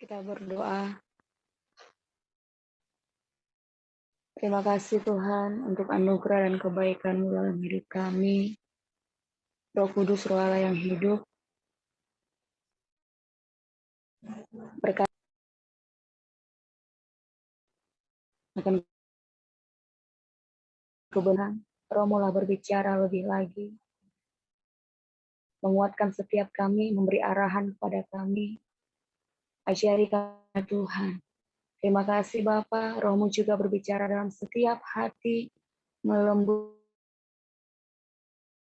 Kita berdoa. Terima kasih Tuhan untuk anugerah dan kebaikan-Mu dalam hidup kami. Roh Kudus, Roh Allah yang hidup, berkat akan kebenaran, Roh mulai berbicara lebih lagi, menguatkan setiap kami, memberi arahan kepada kami. Ajari kami Tuhan. Terima kasih Bapa, Roh-Mu juga berbicara dalam setiap hati,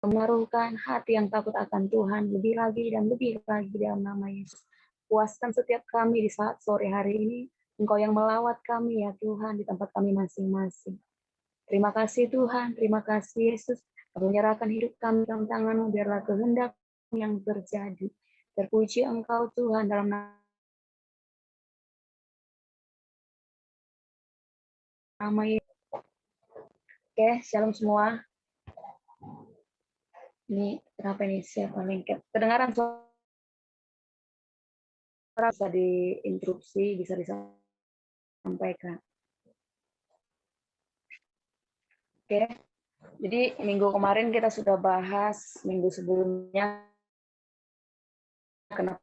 menaruhkan hati yang takut akan Tuhan lebih lagi dan lebih lagi dalam nama Yesus. Puaskan setiap kami di saat sore hari ini, Engkau yang melawat kami ya Tuhan di tempat kami masing-masing. Terima kasih Tuhan, terima kasih Yesus. Kami menyerahkan hidup kami dalam tangan-Mu, biarlah kehendak yang terjadi. Terpuji Engkau Tuhan dalam nama Yesus. Oke, shalom semua. Ini kenapa ini siapa lengket? Kedengaran suara bisa diinterupsi, bisa disampaikan. Oke, jadi minggu kemarin kita sudah bahas, minggu sebelumnya kenapa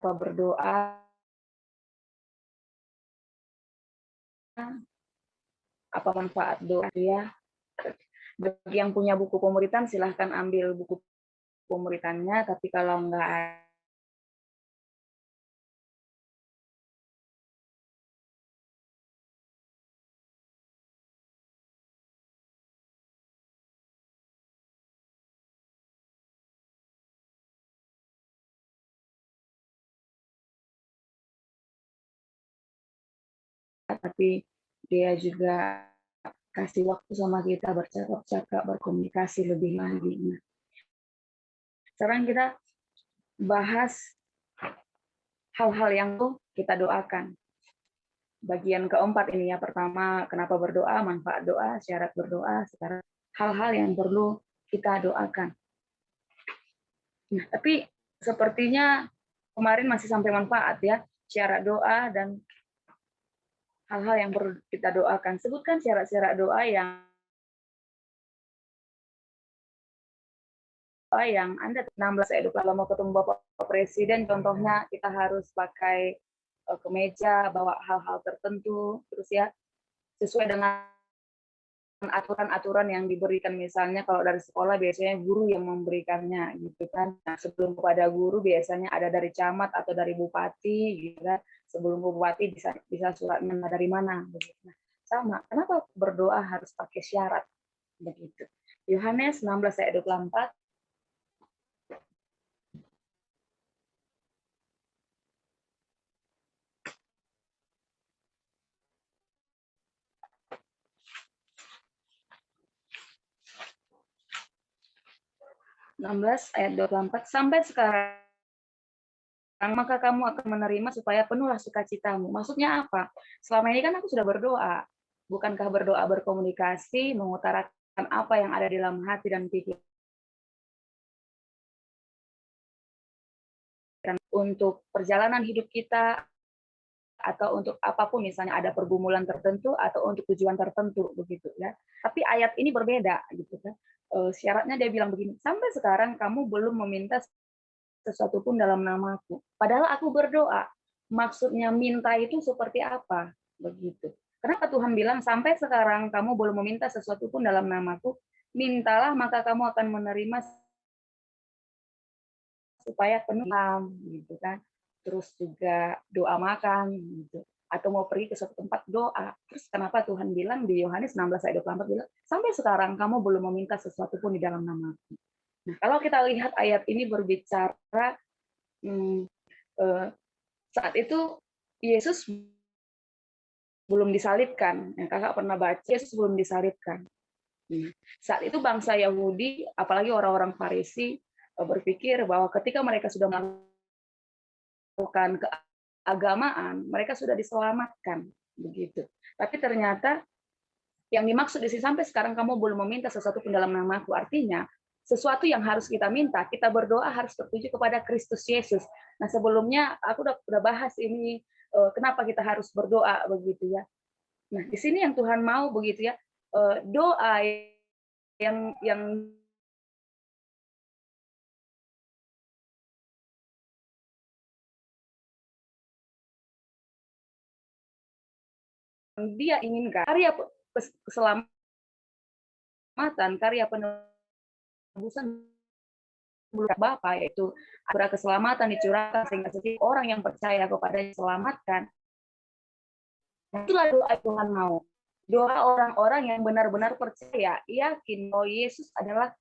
berdoa, apa manfaat doa ya. Bagi yang punya buku pemuritan silahkan ambil buku pemuritannya, tapi kalau enggak tapi dia juga kasih waktu sama kita bercakap-cakap, berkomunikasi lebih lagi. Nah, sekarang kita bahas hal-hal yang kita doakan. Bagian keempat ini ya, pertama kenapa berdoa, manfaat doa, syarat berdoa, sekarang hal-hal yang perlu kita doakan. Nah, tapi sepertinya kemarin masih sampai manfaat ya, syarat doa dan hal-hal yang perlu kita doakan. Sebutkan syarat-syarat doa yang Anda 16 kalau mau ketemu Bapak Presiden, contohnya kita harus pakai kemeja, bawa hal-hal tertentu, terus ya sesuai dengan aturan-aturan yang diberikan. Misalnya kalau dari sekolah biasanya guru yang memberikannya gitu kan. Nah, sebelum kepada guru biasanya ada dari camat atau dari bupati gitu kan. Sebelum bupati bisa suratnya dari mana begitu. Nah, sama. Kenapa berdoa harus pakai syarat begitu? Yohanes 16 ayat 24. ayat 24 sampai sekarang maka kamu akan menerima supaya penuhlah sukacitamu. Maksudnya apa? Selama ini kan aku sudah berdoa. Bukankah berdoa berkomunikasi, mengutarakan apa yang ada di dalam hati dan pikiran untuk perjalanan hidup kita, atau untuk apapun, misalnya ada pergumulan tertentu atau untuk tujuan tertentu begitu ya. Tapi ayat ini berbeda gitu kan. Syaratnya dia bilang begini, sampai sekarang kamu belum meminta sesuatu pun dalam namaku. Padahal aku berdoa. Maksudnya minta itu seperti apa? Begitu. Kenapa Tuhan bilang sampai sekarang kamu belum meminta sesuatu pun dalam namaku? Mintalah maka kamu akan menerima supaya penuh gitu kan. Terus juga doa makan gitu. Atau mau pergi ke suatu tempat doa. Terus kenapa Tuhan bilang di Yohanes 16 ayat 24 bilang, sampai sekarang kamu belum meminta sesuatu pun di dalam namaku. Nah, kalau kita lihat ayat ini berbicara saat itu Yesus belum disalibkan. Kakak pernah baca Yesus belum disalibkan. Saat itu bangsa Yahudi, apalagi orang-orang Farisi, berpikir bahwa ketika mereka sudah melakukan keagamaan, mereka sudah diselamatkan, begitu. Tapi ternyata yang dimaksud di sini sampai sekarang kamu belum meminta sesuatu pun dalam namaku, artinya sesuatu yang harus kita minta, kita berdoa harus tertuju kepada Kristus Yesus. Nah, sebelumnya aku udah bahas ini, kenapa kita harus berdoa begitu ya. Nah, di sini yang Tuhan mau begitu ya, doa yang dia inginkan, karya keselamatan, karya penebusan Bapa, yaitu anugerah keselamatan dicurahkan sehingga setiap orang yang percaya kepada diselamatkan. Itulah doa Tuhan mau. Doa orang-orang yang benar-benar percaya, yakin bahwa Yesus adalah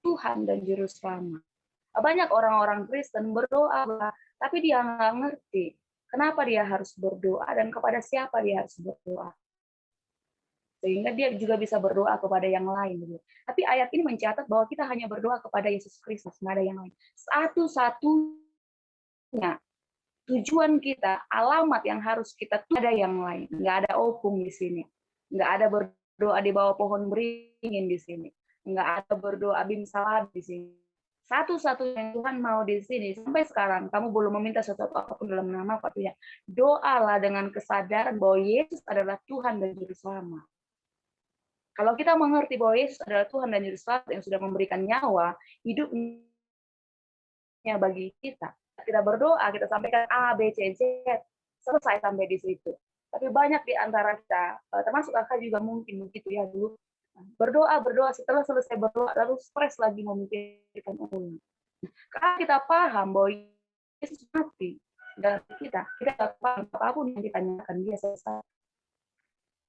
Tuhan dan Juru Selamat. Banyak orang-orang Kristen berdoa, tapi dia nggak ngerti kenapa dia harus berdoa dan kepada siapa dia harus berdoa. Sehingga dia juga bisa berdoa kepada yang lain. Tapi ayat ini mencatat bahwa kita hanya berdoa kepada Yesus Kristus, nggak ada yang lain. Satu-satunya tujuan kita, alamat yang harus kita ada yang lain. Nggak ada opung di sini. Nggak ada berdoa di bawah pohon beringin di sini. Nggak ada berdoa bimsalah di sini. Satu-satunya yang Tuhan mau di sini, sampai sekarang kamu belum meminta sesuatu apapun dalam nama Patria. Doalah dengan kesadaran bahwa Yesus adalah Tuhan dan Juru Selamat. Kalau kita mengerti bahwa Yesus adalah Tuhan dan Juru Selamat yang sudah memberikan nyawa, hidupnya bagi kita. Kita berdoa, kita sampaikan A, B, C, Z, selesai sampai di situ. Tapi banyak di antara kita, termasuk kakak juga mungkin begitu ya dulu, berdoa, setelah selesai berdoa, lalu stres lagi memikirkan ulang. Karena kita paham bahwa Yesus mati dalam kita tidak paham apapun yang ditanyakan dia selesai.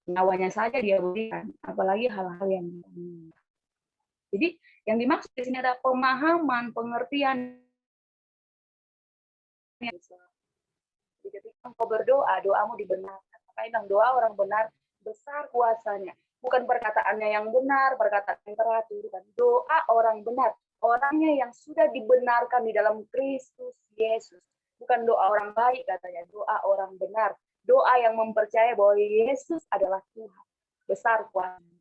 Nyawanya saja dia berikan, apalagi hal-hal yang jadi yang dimaksud di sini ada pemahaman, pengertian. Jadi ketika engkau berdoa, doamu dibenarkan. Makanya bilang doa orang benar besar kuasanya. Bukan perkataannya yang benar, perkataan yang teratur, bukan. Doa orang benar, orangnya yang sudah dibenarkan di dalam Kristus Yesus. Bukan doa orang baik katanya, doa orang benar. Doa yang mempercayai bahwa Yesus adalah Tuhan. Besar kuasanya.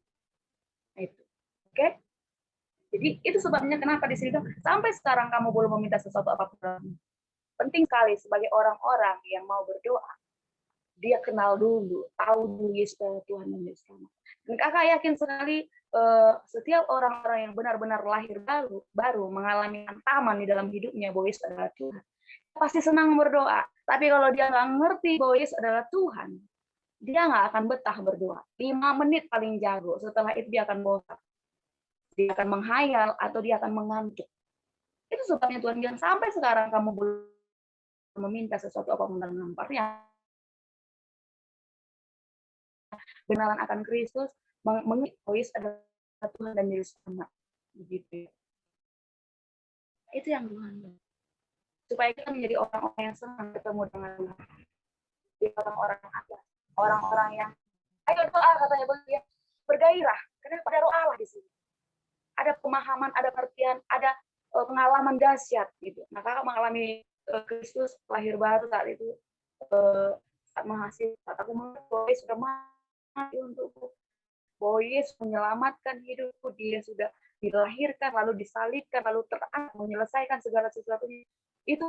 Itu. Oke? Jadi itu sebabnya kenapa di sini sampai sekarang kamu belum meminta sesuatu apapun. Penting sekali sebagai orang-orang yang mau berdoa, dia kenal dulu, tahu dulu Yesus Tuhan dan Yesus Selamat. Dan kakak yakin sekali setiap orang-orang yang benar-benar lahir baru mengalami hantaman di dalam hidupnya bahwa Yesus adalah Tuhan, pasti senang berdoa. Tapi kalau dia nggak ngerti bahwa Yesus adalah Tuhan, dia nggak akan betah berdoa. 5 menit paling jago. Setelah itu dia akan bosan. Dia akan menghayal atau dia akan mengantuk. Itu sebabnya Tuhan bilang sampai sekarang kamu belum meminta sesuatu apapun dalam nama benaran akan Kristus, mengikuti adalah Tuhan dan Yesus Selamat. Begitu. Itu yang Tuhan. Supaya kita menjadi orang-orang yang senang ketemu dengan Tuhan. Jadi orang-orang yang ada, orang-orang yang ayo doa katanya begitu, bergairah. Kenapa ada roh Allah di sini? Ada pemahaman, ada pengertian, ada pengalaman dahsyat gitu. Nah, kakak mengalami Kristus lahir baru saat itu, saat mengasihi, saat aku mengerti sudah mati untukku, bahwa Yesus menyelamatkan hidupku, dia sudah dilahirkan, lalu disalibkan, lalu terangkat, menyelesaikan segala sesuatunya. Itu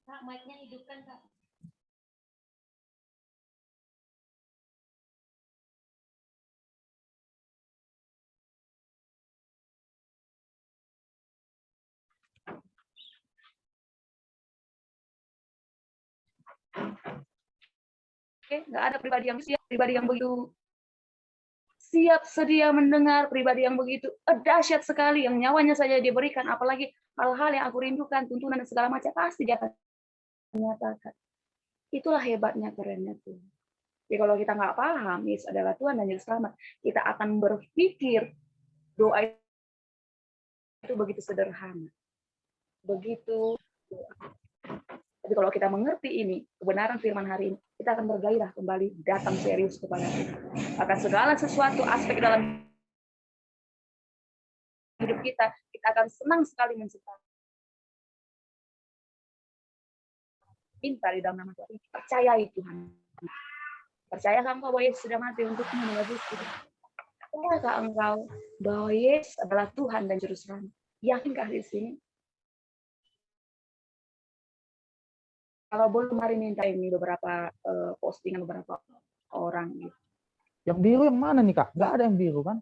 Kak, mic-nya hidupkan, Kak. nggak ada pribadi yang siap, pribadi yang begitu siap sedia mendengar, pribadi yang begitu dahsyat sekali, yang nyawanya saja diberikan, apalagi hal-hal yang aku rindukan, tuntunan dan segala macam, pasti dia akan menyatakan. Itulah hebatnya, kerennya tuh. Jadi kalau kita nggak paham, Yesus adalah Tuhan dan Juru Selamat, kita akan berpikir doa itu begitu sederhana. Begitu Tapi kalau kita mengerti ini, kebenaran firman hari ini, kita akan bergairah kembali datang serius kepada Tuhan. Akan segala sesuatu aspek dalam hidup kita akan senang sekali menciptakan. Minta di dalam nama Tuhan. Percayai Tuhan. Percayakah engkau bahwa Yesus sudah mati untukmu menebus hidup? Percayakah engkau bahwa Yesus adalah Tuhan dan Juru Selamat? Yakinkah di sini? Kalau belum, mari minta ini beberapa postingan beberapa orang gitu. Yang biru yang mana nih Kak? Nggak ada yang biru kan?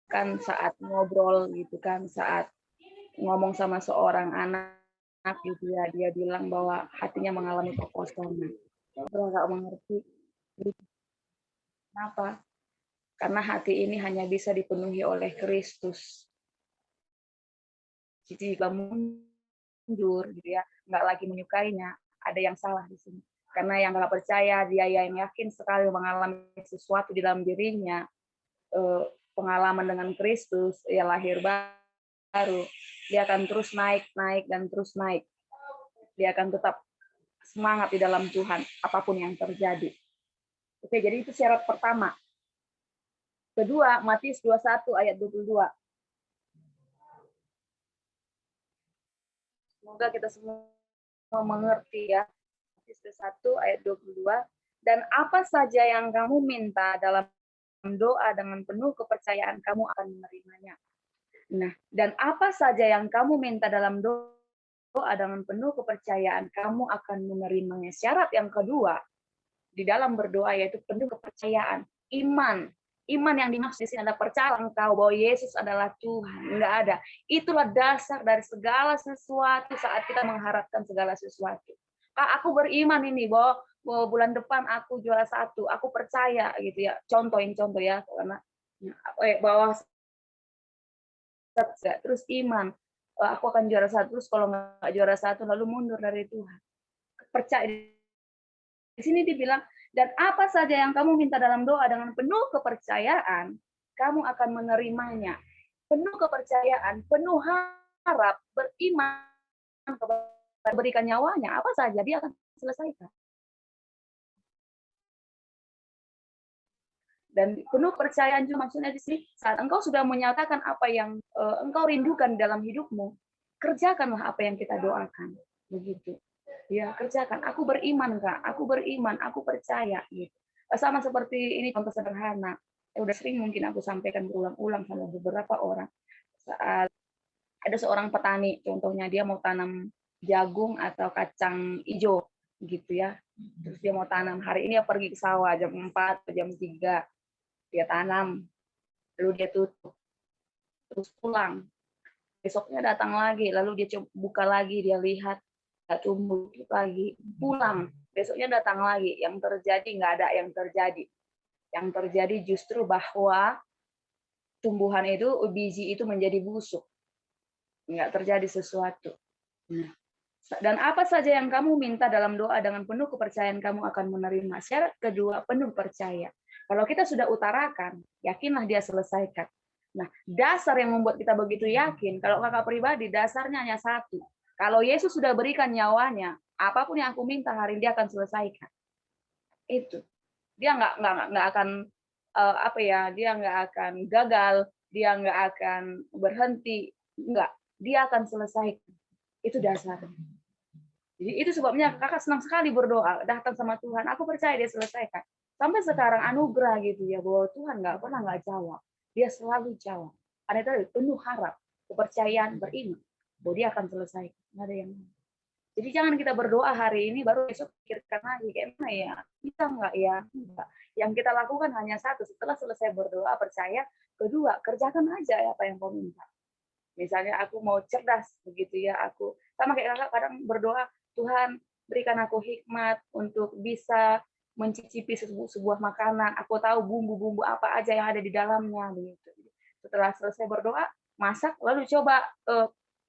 Kan saat ngobrol gitu kan, saat ngomong sama seorang anak gitu ya, dia bilang bahwa hatinya mengalami kekosongan. Nggak mengerti. Kenapa? Karena hati ini hanya bisa dipenuhi oleh Kristus. Jadi jika mundur gitu ya, nggak lagi menyukainya, ada yang salah di sini. Karena yang nggak percaya, dia yang yakin sekali mengalami sesuatu di dalam dirinya, pengalaman dengan Kristus, ya lahir baru, dia akan terus naik dan terus naik. Dia akan tetap semangat di dalam Tuhan, apapun yang terjadi. Oke, jadi itu syarat pertama. Kedua, Matius 21 ayat 22. Semoga kita semua mengerti ya. Matius 21 ayat 22. Dan apa saja yang kamu minta dalam doa dengan penuh kepercayaan, kamu akan menerimanya. Nah, dan apa saja yang kamu minta dalam doa dengan penuh kepercayaan, kamu akan menerimanya. Syarat yang kedua di dalam berdoa yaitu penuh kepercayaan, iman. Iman yang dimaksud di sini adalah percaya engkau bahwa Yesus adalah Tuhan. Enggak ada. Itulah dasar dari segala sesuatu saat kita mengharapkan segala sesuatu. Kak, aku beriman ini bahwa bulan depan aku juara 1. Aku percaya gitu ya. Contoh ya, karena bahwa terus iman. Aku akan juara 1, terus kalau nggak juara 1 lalu mundur dari Tuhan. Percaya. Di sini dibilang, dan apa saja yang kamu minta dalam doa dengan penuh kepercayaan, kamu akan menerimanya. Penuh kepercayaan, penuh harap, beriman, berikan nyawanya, apa saja dia akan selesaikan. Dan penuh kepercayaan juga maksudnya di sini, saat engkau sudah menyatakan apa yang engkau rindukan dalam hidupmu, kerjakanlah apa yang kita doakan. Begitu. Ya, kerjakan. Aku beriman, Kak. Aku beriman, aku percaya. Gitu. Sama seperti ini contoh sederhana. Udah sering mungkin aku sampaikan berulang-ulang sama beberapa orang. Saat ada seorang petani, contohnya dia mau tanam jagung atau kacang hijau, gitu ya. Terus dia mau tanam. Hari ini dia pergi ke sawah jam 4 atau jam 3. Dia tanam. Lalu dia tutup. Terus pulang. Besoknya datang lagi. Lalu dia buka lagi. Dia lihat. Nggak tumbuh lagi, pulang, besoknya datang lagi, yang terjadi nggak ada yang terjadi. Yang terjadi justru bahwa tumbuhan itu, biji itu menjadi busuk, nggak terjadi sesuatu. Nah, dan apa saja yang kamu minta dalam doa dengan penuh kepercayaan, kamu akan menerima. Syarat kedua, penuh percaya. Kalau kita sudah utarakan, yakinlah dia selesaikan. Nah, dasar yang membuat kita begitu yakin, kalau kakak pribadi, dasarnya hanya satu. Kalau Yesus sudah berikan nyawanya, apapun yang aku minta hari ini dia akan selesaikan. Itu. Dia nggak akan dia nggak akan gagal, dia nggak akan berhenti, nggak. Dia akan selesaikan. Itu dasarnya. Jadi itu sebabnya kakak senang sekali berdoa, datang sama Tuhan. Aku percaya dia selesaikan. Sampai sekarang anugerah gitu ya, bahwa Tuhan nggak pernah nggak jawab. Dia selalu jawab. Karena itu penuh harap, kepercayaan, beriman bahwa dia akan selesaikan. Nggak ada yang lain. Jadi jangan kita berdoa hari ini baru besok pikirkan lagi kayak mana ya, bisa nggak ya? Enggak. Yang kita lakukan hanya satu, setelah selesai berdoa percaya, kedua kerjakan aja apa yang kau minta. Misalnya aku mau cerdas begitu ya, aku sama kayak kakak kadang berdoa, Tuhan berikan aku hikmat untuk bisa mencicipi sebuah makanan. Aku tahu bumbu-bumbu apa aja yang ada di dalamnya begitu. Setelah selesai berdoa, masak lalu coba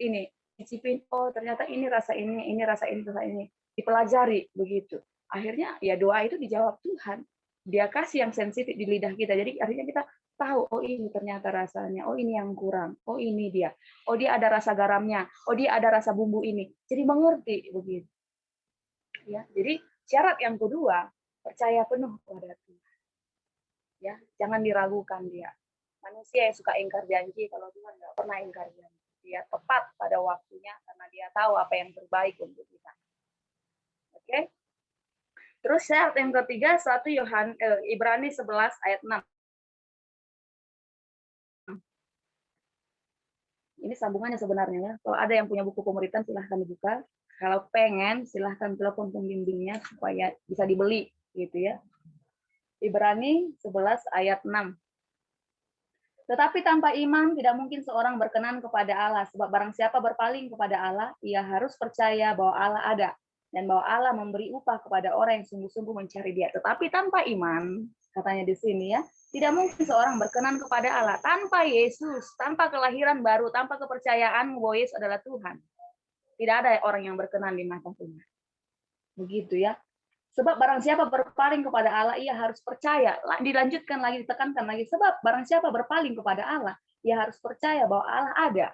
ini cicipin, oh ternyata ini rasa ini rasa ini, dipelajari begitu. Akhirnya ya doa itu dijawab Tuhan. Dia kasih yang sensitif di lidah kita. Jadi akhirnya kita tahu, oh ini ternyata rasanya, oh ini yang kurang, oh ini dia, oh dia ada rasa garamnya, oh dia ada rasa bumbu ini. Jadi mengerti begitu. Ya, jadi syarat yang kedua, percaya penuh kepada Tuhan. Ya, jangan diragukan dia. Manusia yang suka ingkar janji, kalau Tuhan nggak pernah ingkar janji. Dia tepat pada waktunya karena dia tahu apa yang terbaik untuk kita. Oke? Terus syarat yang ketiga, 1 Ibrani 11 ayat 6. Ini sambungannya sebenarnya ya. Kalau ada yang punya buku pemuritan silahkan dibuka. Kalau pengen silahkan telepon pembimbingnya supaya bisa dibeli gitu ya. Ibrani 11 ayat 6. Tetapi tanpa iman tidak mungkin seorang berkenan kepada Allah. Sebab barang siapa berpaling kepada Allah, ia harus percaya bahwa Allah ada. Dan bahwa Allah memberi upah kepada orang yang sungguh-sungguh mencari dia. Tetapi tanpa iman, katanya di sini ya, tidak mungkin seorang berkenan kepada Allah. Tanpa Yesus, tanpa kelahiran baru, tanpa kepercayaan bahwa Yesus adalah Tuhan. Tidak ada orang yang berkenan di mata Tuhan. Begitu ya. Sebab barang siapa berpaling kepada Allah, ia harus percaya. Dilanjutkan lagi, ditekankan lagi. Sebab barang siapa berpaling kepada Allah, ia harus percaya bahwa Allah ada.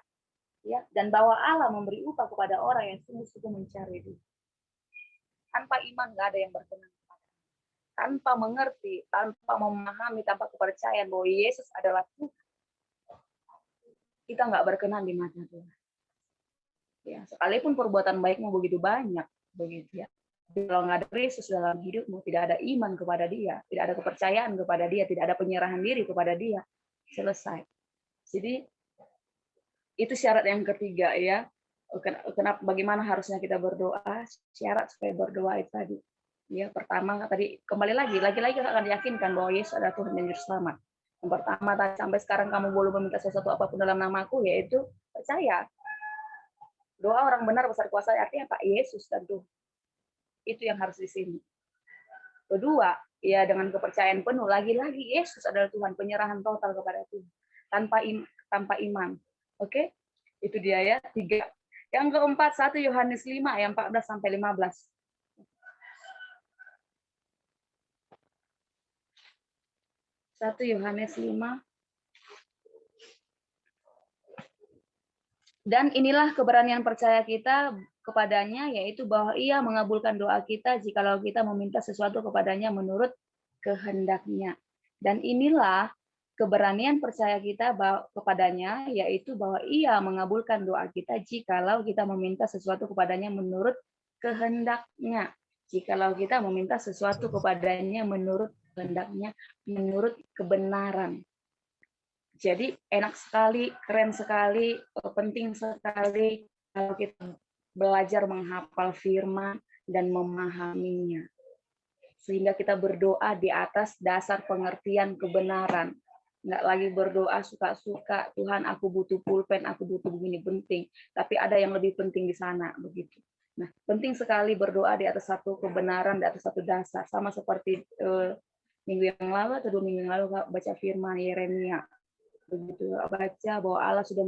Ya, dan bahwa Allah memberi upah kepada orang yang sungguh-sungguh mencari Dia. Tanpa iman nggak ada yang berkenan kepada Allah. Tanpa mengerti, tanpa memahami, tanpa kepercayaan bahwa Yesus adalah Tuhan, kita nggak berkenan di mata Tuhan. Ya, sekalipun perbuatan baikmu begitu banyak, begitu ya. Kalau nggak ada Kristus dalam hidupmu, tidak ada iman kepada Dia, tidak ada kepercayaan kepada Dia, tidak ada penyerahan diri kepada Dia, selesai. Jadi itu syarat yang ketiga ya. Kenapa? Bagaimana harusnya kita berdoa? Syarat supaya berdoa itu tadi. Ya, pertama tadi kembali lagi kita akan yakinkan bahwa Yesus adalah Tuhan dan Juru Selamat. Yang pertama tadi sampai sekarang kamu belum meminta sesuatu apapun dalam namaku, yaitu percaya. Doa orang benar besar kuasa artinya Pak Yesus dan Tuhan. Itu yang harus di sini. Kedua, ya dengan kepercayaan penuh, lagi-lagi Yesus adalah Tuhan, penyerahan total kepada Tuhan. Tanpa iman. Oke? Itu dia ya, 3. Yang keempat, 1 Yohanes 5 ayat 14 sampai 15. 1 Yohanes 5. Dan inilah keberanian percaya kita kepadanya, yaitu bahwa Ia mengabulkan doa kita jikalau kita meminta sesuatu kepadanya menurut kehendaknya. Dan inilah keberanian percaya kita kepadanya, yaitu bahwa Ia mengabulkan doa kita jikalau kita meminta sesuatu kepadanya menurut kehendaknya. Jikalau kita meminta sesuatu kepadanya menurut kehendaknya, menurut kebenaran. Jadi enak sekali, keren sekali, penting sekali kalau kita belajar menghafal firman dan memahaminya. Sehingga kita berdoa di atas dasar pengertian kebenaran. Nggak lagi berdoa suka-suka, Tuhan aku butuh pulpen, aku butuh begini, penting. Tapi ada yang lebih penting di sana, begitu. Nah, penting sekali berdoa di atas satu kebenaran, di atas satu dasar. Sama seperti minggu yang lalu atau 2 minggu yang lalu baca firman Yeremia. Begitu baca bahwa Allah sudah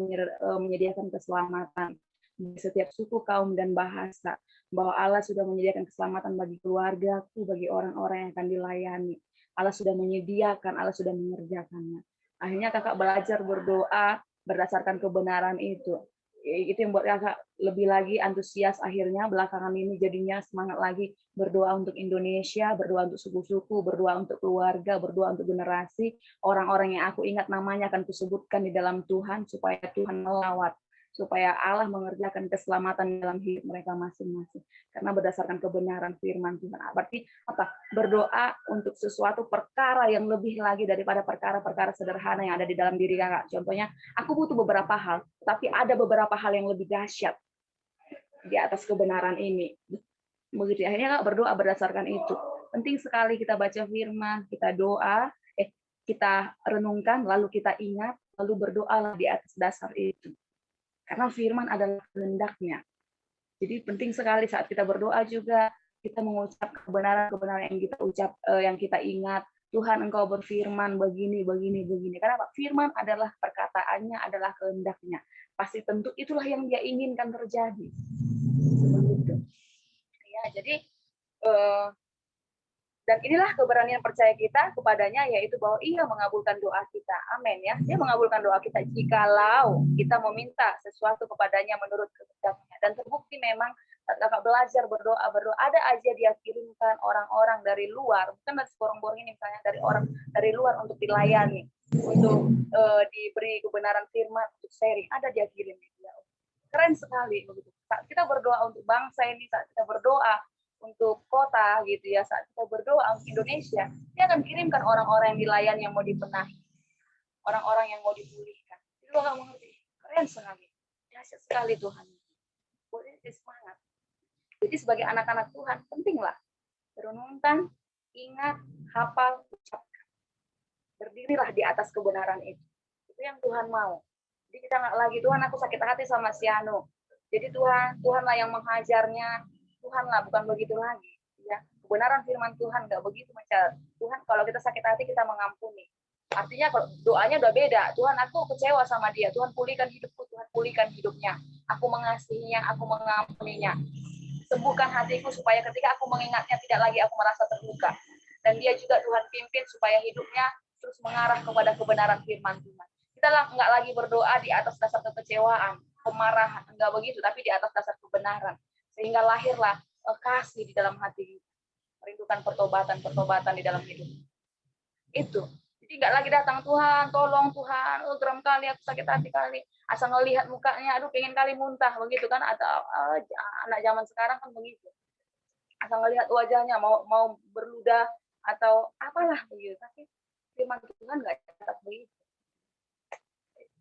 menyediakan keselamatan di setiap suku, kaum, dan bahasa, bahwa Allah sudah menyediakan keselamatan bagi keluargaku, bagi orang-orang yang akan dilayani. Allah sudah menyediakan, Allah sudah mengerjakannya. Akhirnya kakak belajar berdoa berdasarkan kebenaran itu. Itu yang buat kakak lebih lagi antusias, akhirnya belakangan ini jadinya semangat lagi berdoa untuk Indonesia, berdoa untuk suku-suku, berdoa untuk keluarga, berdoa untuk generasi, orang-orang yang aku ingat namanya akan kusebutkan di dalam Tuhan, supaya Tuhan melawat, supaya Allah mengerjakan keselamatan dalam hidup mereka masing-masing. Karena berdasarkan kebenaran firman Tuhan. Berarti apa? Berdoa untuk sesuatu perkara yang lebih lagi daripada perkara-perkara sederhana yang ada di dalam diri kakak. Contohnya, aku butuh beberapa hal, tapi ada beberapa hal yang lebih dahsyat di atas kebenaran ini. Begitu, akhirnya kakak berdoa berdasarkan itu. Penting sekali kita baca firman, kita doa, kita renungkan, lalu kita ingat, lalu berdoa di atas dasar itu. Karena firman adalah kehendaknya. Jadi penting sekali saat kita berdoa juga kita mengucap kebenaran-kebenaran yang kita yang kita ingat. Tuhan, Engkau berfirman begini, begini, begini. Karena firman adalah perkataannya, adalah kehendaknya. Pasti tentu itulah yang Dia inginkan terjadi. Seperti itu. Ya, jadi dan inilah keberanian percaya kita kepadanya, yaitu bahwa Ia mengabulkan doa kita. Amin ya. Dia mengabulkan doa kita jikalau kita meminta sesuatu kepadanya menurut kehendaknya. Dan terbukti memang saat kakak belajar berdoa, ada aja dia kirimkan orang-orang dari luar, bukan dari seborong-borong ini, misalnya dari orang dari luar untuk dilayani, untuk diberi kebenaran firman, untuk sharing, ada dia kirim. Keren sekali begitu. Saat kita berdoa untuk bangsa ini, saat kita berdoa untuk kota gitu ya, saat kita berdoa untuk Indonesia, dia akan kirimkan orang-orang yang dilayani, yang mau dibenahi, orang-orang yang mau dipulihkan. Itu nggak mengerti. Keren sekali. Dahsyat sekali Tuhan. Boleh semangat. Jadi sebagai anak-anak Tuhan, pentinglah renungkan, ingat, hafal, ucapkan. Berdirilah di atas kebenaran itu. Itu yang Tuhan mau. Jadi kita nggak lagi, Tuhan aku sakit hati sama si Anu. Jadi Tuhanlah yang menghajarnya, Tuhanlah, bukan begitu lagi. Ya, kebenaran firman Tuhan nggak begitu macam Tuhan. Kalau kita sakit hati kita mengampuni. Artinya kalau doanya udah beda. Tuhan aku kecewa sama dia. Tuhan pulihkan hidupku. Tuhan pulihkan hidupnya. Aku mengasihinya. Aku mengampuninya. Sembuhkan hatiku supaya ketika aku mengingatnya tidak lagi aku merasa terluka. Dan dia juga Tuhan pimpin supaya hidupnya terus mengarah kepada kebenaran firman Tuhan. Kita nggak lagi berdoa di atas dasar kekecewaan, kemarahan, enggak begitu, tapi di atas dasar kebenaran. Sehingga lahirlah kasih di dalam hati kita. Merindukan pertobatan di dalam hidup. Itu. Jadi nggak lagi datang, Tuhan, tolong Tuhan, geram kali, aku sakit hati kali. Asal ngelihat mukanya, aduh pengen kali muntah, begitu kan? Atau anak zaman sekarang kan begitu. Asal ngelihat wajahnya, mau berludah, atau apalah begitu. Tapi firman Tuhan nggak catat begitu.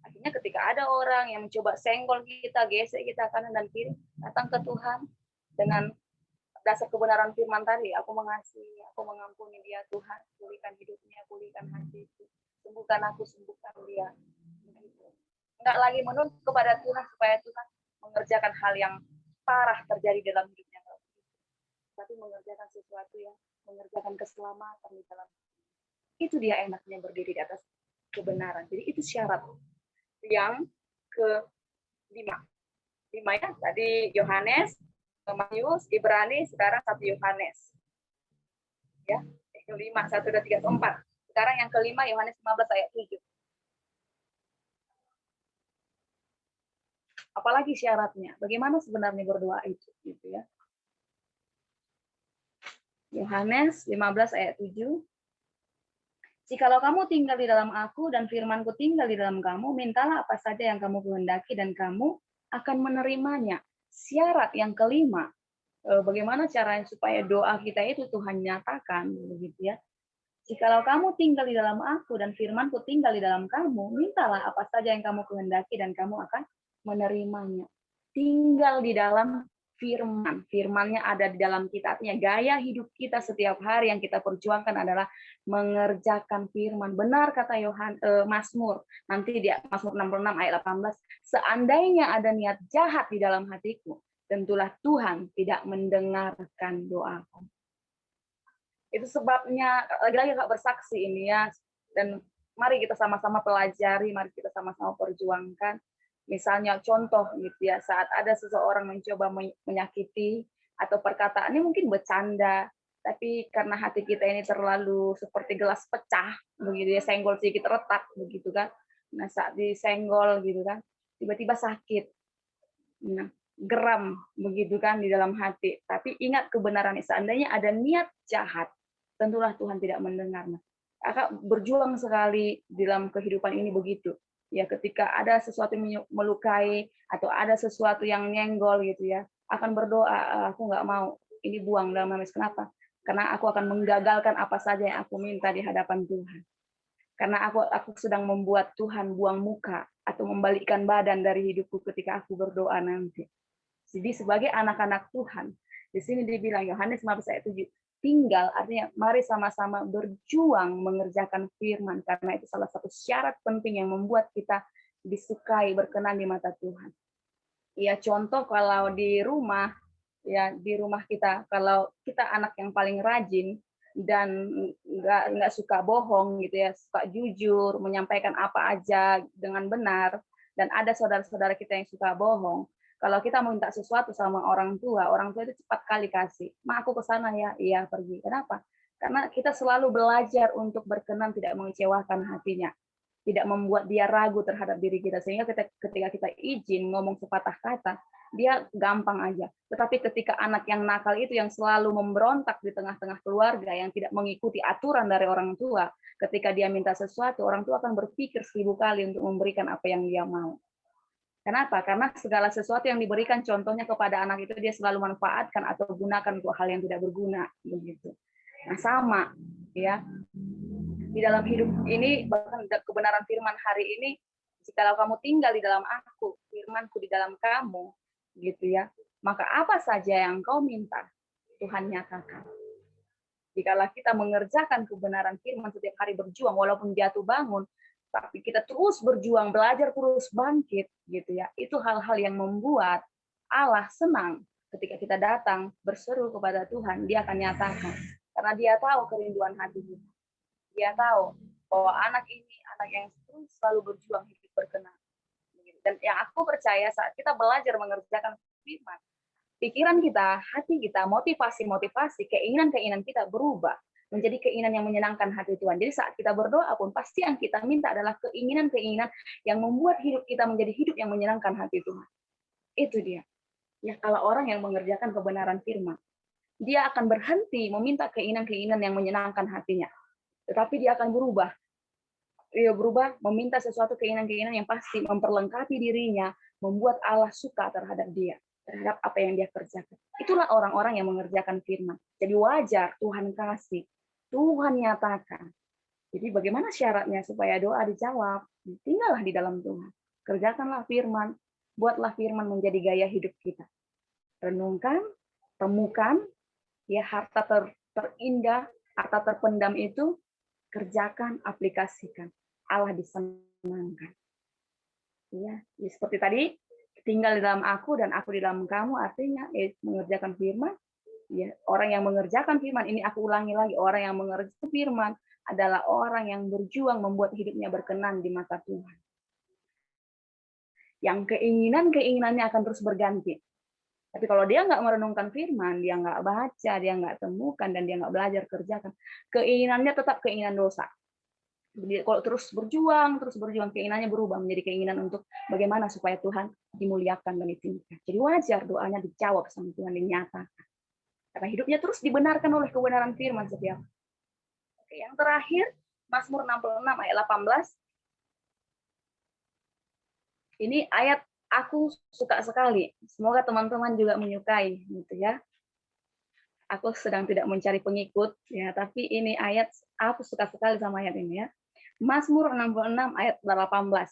Akhirnya ketika ada orang yang mencoba senggol kita, gesek kita kanan dan kiri, datang ke Tuhan dengan dasar kebenaran firman tadi, aku mengasihi, aku mengampuni dia Tuhan, pulihkan hidupnya, pulihkan hatiku, sembuhkan aku, sembuhkan dia. Begitu. Enggak lagi menuntut kepada Tuhan supaya Tuhan mengerjakan hal yang parah terjadi dalam hidupnya, tapi mengerjakan sesuatu yang mengerjakan keselamatan di dalam. Itu dia enaknya berdiri di atas kebenaran. Jadi itu syarat. Yang ke-5 ya, tadi Yohanes, Matius, Ibrani, sekarang 1 Yohanes ya, ke-5, 1, 2, 3, 4. Sekarang yang ke-5 Yohanes 15 ayat 7. Apalagi syaratnya, bagaimana sebenarnya berdoa itu gitu ya. Yohanes 15 ayat 7. Jikalau kamu tinggal di dalam aku dan firmanku tinggal di dalam kamu, mintalah apa saja yang kamu kehendaki dan kamu akan menerimanya. Syarat yang kelima, bagaimana caranya supaya doa kita itu Tuhan nyatakan, begitu ya. Jikalau kamu tinggal di dalam aku dan firmanku tinggal di dalam kamu, mintalah apa saja yang kamu kehendaki dan kamu akan menerimanya. Tinggal di dalam firman, firmannya ada di dalam kita. Artinya gaya hidup kita setiap hari yang kita perjuangkan adalah mengerjakan firman. Benar kata Mazmur, nanti di Mazmur 66 ayat 18, seandainya ada niat jahat di dalam hatiku, tentulah Tuhan tidak mendengarkan doaku. Itu sebabnya, lagi-lagi Kak bersaksi ini ya, dan mari kita sama-sama pelajari, mari kita sama-sama perjuangkan. Misalnya contoh gitu ya, saat ada seseorang mencoba menyakiti atau perkataannya mungkin bercanda, tapi karena hati kita ini terlalu seperti gelas pecah, begitu ya, senggol sedikit retak, begitu kan. Nah saat disenggol gitu kan, tiba-tiba sakit, nah, geram begitu kan di dalam hati. Tapi ingat kebenarannya, seandainya ada niat jahat, tentulah Tuhan tidak mendengar. Nah, Kakak berjuang sekali dalam kehidupan ini begitu. Ya, ketika ada sesuatu yang melukai atau ada sesuatu yang nyenggol gitu ya, akan berdoa, aku nggak mau ini buang dalam nama Yesus. Kenapa? Karena aku akan menggagalkan apa saja yang aku minta di hadapan Tuhan. Karena aku sedang membuat Tuhan buang muka atau membalikkan badan dari hidupku ketika aku berdoa nanti. Jadi sebagai anak-anak Tuhan, di sini dibilang Yohanes 15 ayat 7, tinggal artinya mari sama-sama berjuang mengerjakan firman, karena itu salah satu syarat penting yang membuat kita disukai, berkenan di mata Tuhan. Ya contoh kalau di rumah, ya di rumah kita, kalau kita anak yang paling rajin dan nggak suka bohong gitu ya, suka jujur, menyampaikan apa aja dengan benar, dan ada saudara-saudara kita yang suka bohong. Kalau kita minta sesuatu sama orang tua itu cepat kali kasih. Ma, aku ke sana ya, iya pergi. Kenapa? Karena kita selalu belajar untuk berkenan, tidak mengecewakan hatinya, tidak membuat dia ragu terhadap diri kita. Sehingga ketika kita izin ngomong sepatah kata, dia gampang aja. Tetapi ketika anak yang nakal itu yang selalu memberontak di tengah-tengah keluarga, yang tidak mengikuti aturan dari orang tua, ketika dia minta sesuatu, orang tua akan berpikir 1000 kali untuk memberikan apa yang dia mau. Kenapa? Karena segala sesuatu yang diberikan contohnya kepada anak itu dia selalu manfaatkan atau gunakan untuk hal yang tidak berguna, begitu. Nah, sama ya. Di dalam hidup ini, bahkan kebenaran firman hari ini, jikalau kamu tinggal di dalam aku, firmanku di dalam kamu, gitu ya, maka apa saja yang kau minta, Tuhan nyatakan. Jikalau kita mengerjakan kebenaran firman setiap hari berjuang, walaupun jatuh bangun, tapi kita terus berjuang, belajar terus bangkit, gitu ya. Itu hal-hal yang membuat Allah senang ketika kita datang berseru kepada Tuhan, dia akan nyatakan. Karena dia tahu kerinduan hati kita. Dia tahu bahwa anak ini anak yang terus selalu berjuang hidup berkenan. Dan yang aku percaya saat kita belajar mengerjakan firman, pikiran kita, hati kita, motivasi-motivasi, keinginan-keinginan kita berubah menjadi keinginan yang menyenangkan hati Tuhan. Jadi saat kita berdoa pun, pasti yang kita minta adalah keinginan-keinginan yang membuat hidup kita menjadi hidup yang menyenangkan hati Tuhan. Itu dia. Ya, kalau orang yang mengerjakan kebenaran firman, dia akan berhenti meminta keinginan-keinginan yang menyenangkan hatinya. Tetapi dia akan berubah. Dia berubah meminta sesuatu keinginan-keinginan yang pasti memperlengkapi dirinya, membuat Allah suka terhadap dia, terhadap apa yang dia kerjakan. Itulah orang-orang yang mengerjakan firman. Jadi wajar Tuhan kasih, Tuhan nyatakan. Jadi bagaimana syaratnya supaya doa dijawab? Tinggallah di dalam Tuhan. Kerjakanlah firman, buatlah firman menjadi gaya hidup kita. Renungkan, temukan, ya harta terindah, harta terpendam itu, kerjakan, aplikasikan. Allah disenangkan. Ya, seperti tadi, tinggal di dalam aku dan aku di dalam kamu, artinya mengerjakan firman. Ya, orang yang mengerjakan firman, ini aku ulangi lagi, orang yang mengerjakan firman adalah orang yang berjuang membuat hidupnya berkenan di mata Tuhan. Yang keinginannya akan terus berganti. Tapi kalau dia nggak merenungkan firman, dia nggak baca, dia nggak temukan, dan dia nggak belajar kerjakan, keinginannya tetap keinginan dosa. Jadi kalau terus berjuang, keinginannya berubah menjadi keinginan untuk bagaimana supaya Tuhan dimuliakan dan ditinggikan. Jadi wajar doanya dijawab sama Tuhan, dinyatakan. Karena hidupnya terus dibenarkan oleh kebenaran firman setiap. Oke, yang terakhir, Mazmur 66 ayat 18. Ini ayat aku suka sekali. Semoga teman-teman juga menyukai, gitu ya. Aku sedang tidak mencari pengikut, ya, tapi ini ayat aku suka sekali sama ayat ini ya. Mazmur 66 ayat 18.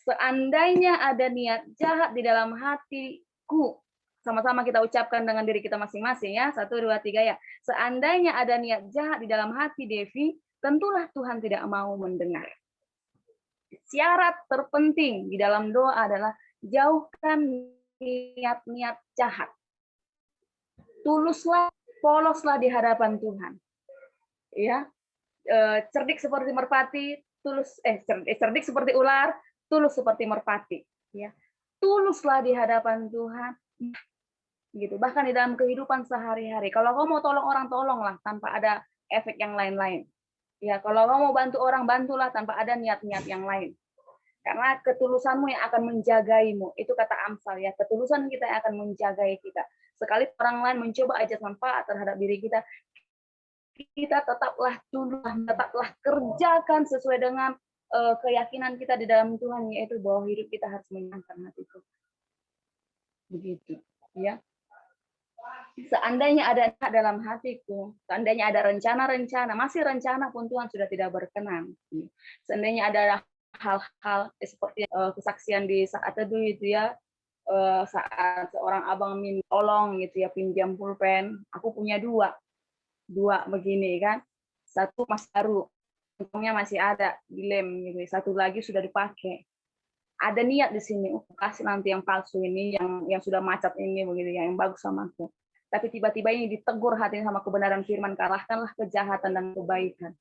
Seandainya ada niat jahat di dalam hatiku, sama-sama kita ucapkan dengan diri kita masing-masing ya. 1, 2, 3 ya. Seandainya ada niat jahat di dalam hati Devi, tentulah Tuhan tidak mau mendengar. Syarat terpenting di dalam doa adalah jauhkan niat-niat jahat. Tuluslah, poloslah di hadapan Tuhan. Ya. Cerdik seperti merpati, cerdik seperti ular, tulus seperti merpati. Ya. Tuluslah di hadapan Tuhan. Gitu. Bahkan di dalam kehidupan sehari-hari. Kalau kamu mau tolong orang, tolonglah tanpa ada efek yang lain-lain. Ya, kalau kamu mau bantu orang, bantulah tanpa ada niat-niat yang lain. Karena ketulusanmu yang akan menjagaimu. Itu kata Amsal ya. Ketulusan kita yang akan menjagai kita. Sekali orang lain mencoba ajak manfaat terhadap diri kita, kita tetaplah tulus, tetaplah kerjakan sesuai dengan keyakinan kita di dalam Tuhan, yaitu bahwa hidup kita harus menyenangkan hati Tuhan. Begitu, ya. Seandainya ada dalam hatiku, seandainya ada rencana-rencana, masih rencana pun Tuhan sudah tidak berkenan. Seandainya ada hal-hal seperti kesaksian di saat teduh itu ya, saat seorang abang minta tolong gitu ya, pinjam pulpen, aku punya dua begini kan, satu masih baru, untungnya masih ada di lem gitu, satu lagi sudah dipakai. Ada niat di sini, kasih nanti yang palsu ini, yang sudah macet ini begitu, yang bagus sama aku. Tapi tiba-tiba ini ditegur hatinya sama kebenaran firman, kalahkanlah kejahatan dan kebaikan.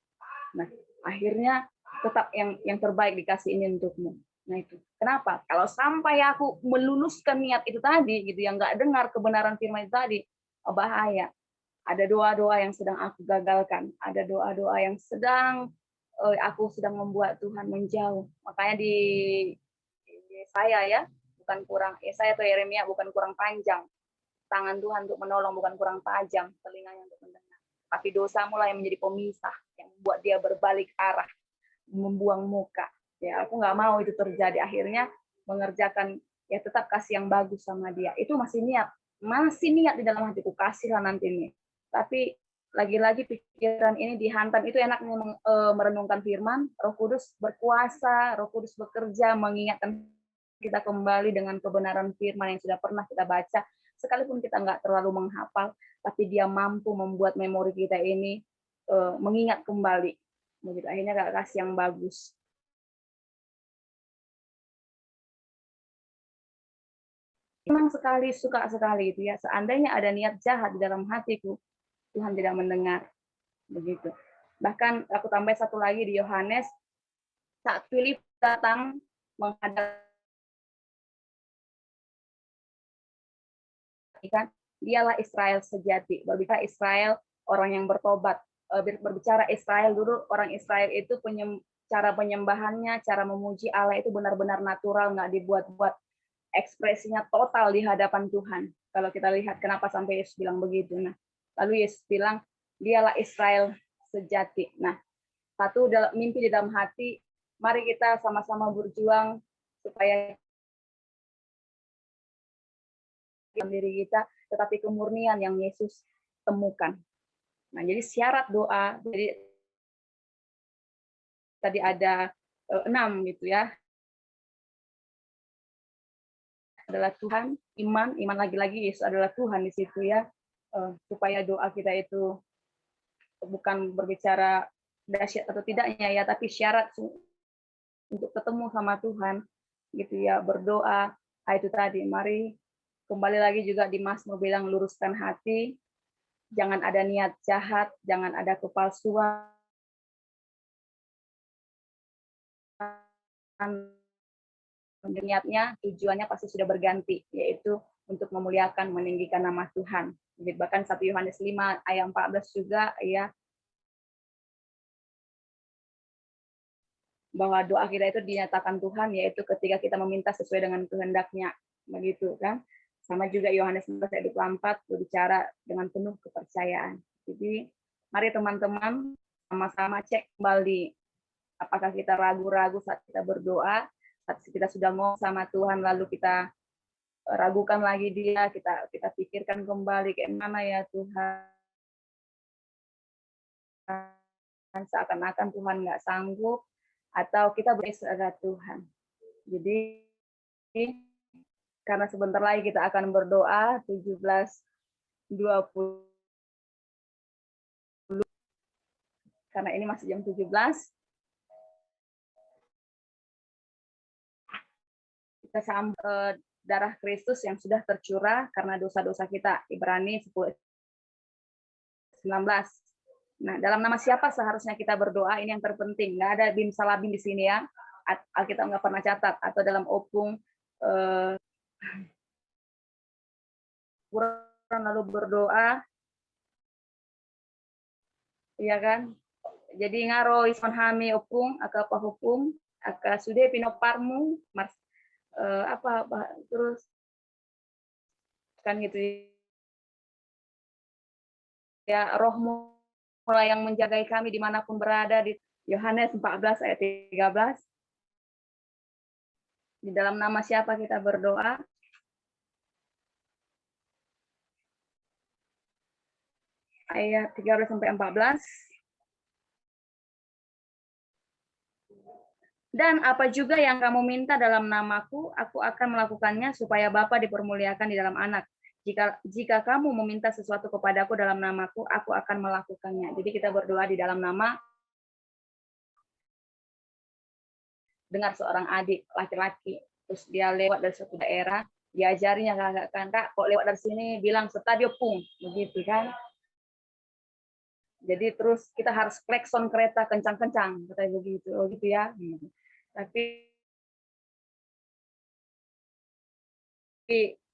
Nah, akhirnya tetap yang terbaik dikasih ini untukmu. Nah itu. Kenapa? Kalau sampai aku meluluskan niat itu tadi, gitu, yang nggak dengar kebenaran firman itu tadi, bahaya. Ada doa-doa yang sedang aku gagalkan, ada doa-doa yang aku sedang membuat Tuhan menjauh. Makanya di saya ya, bukan kurang, Yesaya atau Yeremia bukan kurang panjang. Tangan Tuhan untuk menolong bukan kurang tajam, telinganya untuk mendengar. Tapi dosa mulai menjadi pemisah yang membuat dia berbalik arah, membuang muka. Ya, aku nggak mau itu terjadi. Akhirnya mengerjakan ya tetap kasih yang bagus sama dia. Itu masih niat di dalam hatiku, kasih lah nanti ini. Tapi lagi-lagi pikiran ini dihantam. Itu enaknya merenungkan firman, Roh Kudus berkuasa, Roh Kudus bekerja, mengingatkan kita kembali dengan kebenaran firman yang sudah pernah kita baca. Sekalipun kita nggak terlalu menghafal, tapi dia mampu membuat memori kita ini mengingat kembali. Begitu, akhirnya gak kasih yang bagus. Memang suka sekali itu ya. Seandainya ada niat jahat di dalam hatiku, Tuhan tidak mendengar. Begitu. Bahkan aku tambah satu lagi di Yohanes, saat Filip datang menghadap, dialah Israel sejati. Berbicara Israel, orang yang bertobat. Berbicara Israel dulu, orang Israel itu cara penyembahannya, cara memuji Allah itu benar-benar natural, nggak dibuat-buat. Ekspresinya total di hadapan Tuhan. Kalau kita lihat kenapa sampai Yesus bilang begitu. Nah, lalu Yesus bilang, dialah Israel sejati. Nah, satu mimpi di dalam hati, mari kita sama-sama berjuang supaya dalam diri kita, tetapi kemurnian yang Yesus temukan. Nah, jadi syarat doa, jadi tadi ada 6 gitu ya. Adalah Tuhan, iman lagi-lagi Yesus adalah Tuhan di situ ya. Supaya doa kita itu bukan berbicara dahsyat atau tidaknya ya, tapi syarat untuk ketemu sama Tuhan gitu ya, berdoa. Itu tadi, mari kembali lagi juga di Mazmur bilang luruskan hati, jangan ada niat jahat, jangan ada kepalsuan, niatnya, tujuannya pasti sudah berganti, yaitu untuk memuliakan, meninggikan nama Tuhan. Bahkan 1 Yohanes 5 ayat 14 juga ya, bahwa doa kita itu dinyatakan Tuhan, yaitu ketika kita meminta sesuai dengan kehendaknya, begitu kan. Sama juga Yohanes 11 ayat 24 berbicara dengan penuh kepercayaan. Jadi mari teman-teman sama-sama cek kembali apakah kita ragu-ragu saat kita berdoa, saat kita sudah ngomong sama Tuhan lalu kita ragukan lagi dia, kita pikirkan kembali kayak mana ya Tuhan, seakan-akan Tuhan nggak sanggup, atau kita berserah Tuhan. Jadi karena sebentar lagi kita akan berdoa 17.20, karena ini masih jam 17. Kita sambut darah Kristus yang sudah tercurah karena dosa-dosa kita. Ibrani 10:19. Nah, dalam nama siapa seharusnya kita berdoa? Ini yang terpenting. Nggak ada bim salabim di sini ya. Alkitab nggak pernah catat. Atau dalam opung lalu berdoa, ya kan? Jadi ngaro ison hami opung, aka pahupung, aka sude pinoparmu, terus kan gitu ya, rohmu mulai yang menjagai kami dimanapun berada, di Yohanes 14 ayat 13. Di dalam nama siapa kita berdoa? Ayat 13-14. Dan apa juga yang kamu minta dalam namaku, aku akan melakukannya supaya Bapa dipermuliakan di dalam anak. Jika kamu meminta sesuatu kepadaku dalam namaku, aku akan melakukannya. Jadi kita berdoa di dalam nama. Dengar seorang adik laki-laki, terus dia lewat dari suatu daerah, diajarinya kakak, kok lewat dari sini bilang stadion pung, begitu kan. Jadi terus kita harus klakson kereta kencang-kencang, katanya begitu, gitu ya. Tapi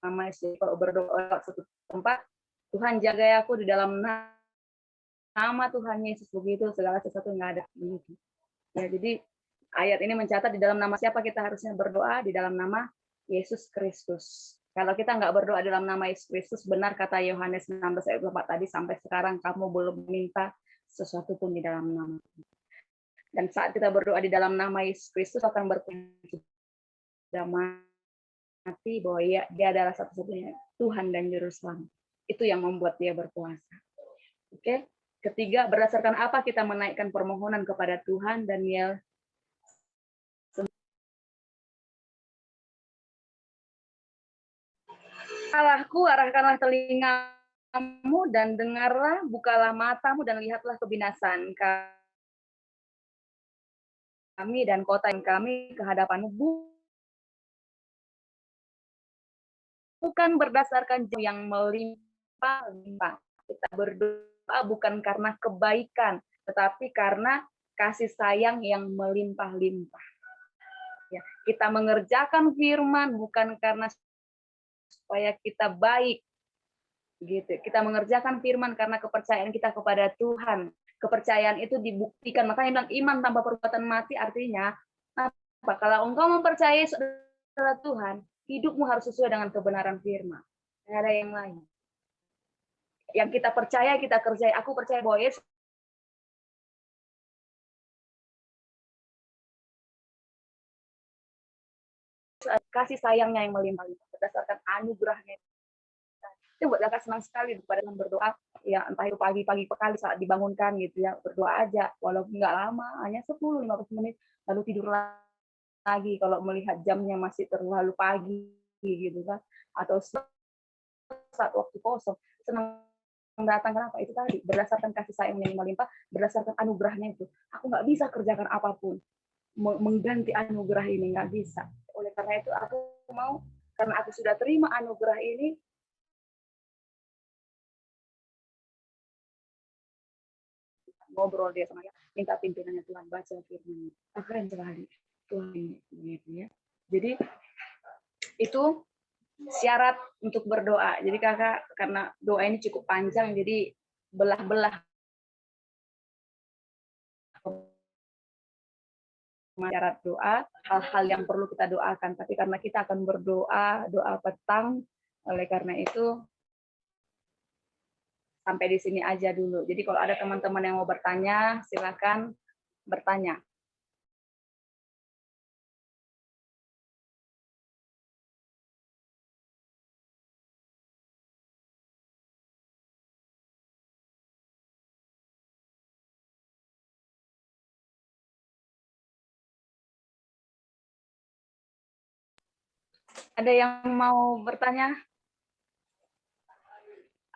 mama sih kalau berdoa suatu tempat, Tuhan jaga aku di dalam nama Tuhan Yesus, begitu segala sesuatu nggak ada begitu. Ya, jadi ayat ini mencatat di dalam nama siapa kita harusnya berdoa, di dalam nama Yesus Kristus. Kalau kita nggak berdoa dalam nama Yesus Kristus, benar kata Yohanes 16 ayat 4 tadi, sampai sekarang kamu belum minta sesuatu pun di dalam nama. Dan saat kita berdoa di dalam nama Yesus Kristus akan berkuasa sudah mati bahwa dia adalah satu-satunya Tuhan dan Juru Selamat. Itu yang membuat dia berkuasa. Oke. Ketiga, berdasarkan apa kita menaikkan permohonan kepada Tuhan? Daniel Allahku, arahkanlah telingamu dan dengarlah, bukalah matamu dan lihatlah kebinasaan kami dan kota yang kami ke hadapanmu, bukan berdasarkan yang melimpah-limpah. Kita berdoa bukan karena kebaikan, tetapi karena kasih sayang yang melimpah-limpah. Ya, kita mengerjakan firman bukan karena supaya kita baik, gitu. Kita mengerjakan firman karena kepercayaan kita kepada Tuhan. Kepercayaan itu dibuktikan. Makanya bilang iman tanpa perbuatan mati, artinya apa? Kalau engkau mempercayai saudara Tuhan, hidupmu harus sesuai dengan kebenaran firman. Tidak ada yang lain. Yang kita percaya, kita kerjai. Aku percaya bahwa Yesus kasih sayangnya yang melimpah-limpah berdasarkan anugerahnya. Itu buat kakak senang sekali pada berdoa, ya entah itu pagi-pagi sekali saat dibangunkan gitu ya, berdoa aja walaupun nggak lama, hanya 10-15 menit, lalu tidur lagi kalau melihat jamnya masih terlalu pagi gitu kan, atau saat waktu kosong, senang datang. Kenapa? Itu tadi berdasarkan kasih sayang yang melimpah, berdasarkan anugerahnya itu. Aku nggak bisa kerjakan apapun mengganti anugerah ini, nggak bisa. Oleh karena itu aku mau, karena aku sudah terima anugerah ini, ngobrol dia sama dia, minta pimpinannya Tuhan, baca firman. Keren sekali Tuhan gitu ya. Jadi itu syarat untuk berdoa. Jadi kakak, karena doa ini cukup panjang, jadi belah-belah syarat doa, hal-hal yang perlu kita doakan. Tapi karena kita akan berdoa, doa petang, oleh karena itu sampai di sini aja dulu. Jadi kalau ada teman-teman yang mau bertanya, silakan bertanya. Ada yang mau bertanya?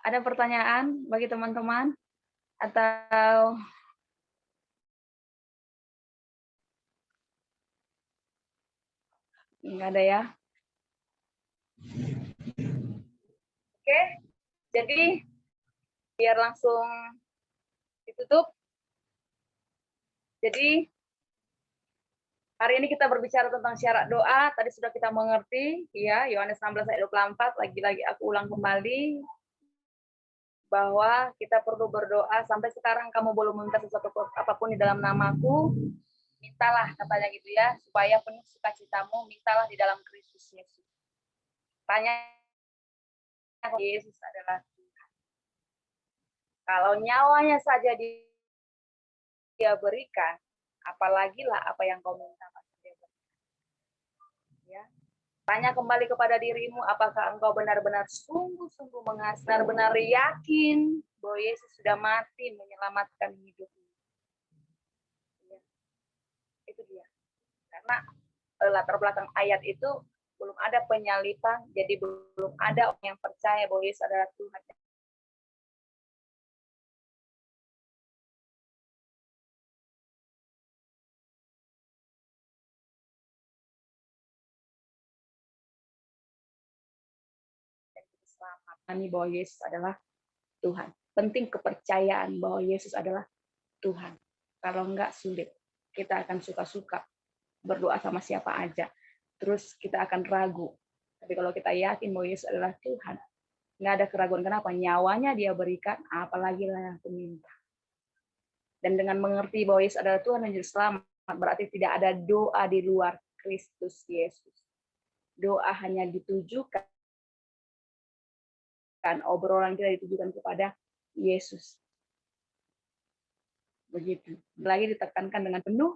Ada pertanyaan bagi teman-teman? Atau enggak ada ya? Oke, jadi biar langsung ditutup. Jadi hari ini kita berbicara tentang syarat doa. Tadi sudah kita mengerti, ya, Yohanes 16 ayat 24. Lagi-lagi aku ulang kembali bahwa kita perlu berdoa. Sampai sekarang kamu belum minta sesuatu apapun di dalam namaku, mintalah, katanya gitu ya, supaya penuh sukacitamu, mintalah di dalam Kristus Yesus. Tanya, Yesus adalah Tuhan. Kalau nyawanya saja dia berikan, apalagi lah apa yang kau minta pasti dia berikan. Ya. Tanya kembali kepada dirimu, apakah engkau benar-benar sungguh-sungguh mengasihi, benar-benar yakin bahwa Yesus sudah mati menyelamatkan hidupmu. Ya. Itu dia. Karena latar belakang ayat itu belum ada penyalipan, jadi belum ada orang yang percaya bahwa Yesus adalah Tuhan. Selamat. Kami bahwa Yesus adalah Tuhan. Penting kepercayaan bahwa Yesus adalah Tuhan. Kalau enggak sulit. Kita akan suka-suka berdoa sama siapa aja. Terus kita akan ragu. Tapi kalau kita yakin bahwa Yesus adalah Tuhan, nggak ada keraguan. Kenapa? Nyawanya dia berikan, apalagi lah yang minta. Dan dengan mengerti bahwa Yesus adalah Tuhan dan Juru Selamat, berarti tidak ada doa di luar Kristus Yesus. doa hanya ditujukan, obrolan kita ditujukan kepada Yesus. Begitu. Lagi ditekankan dengan penuh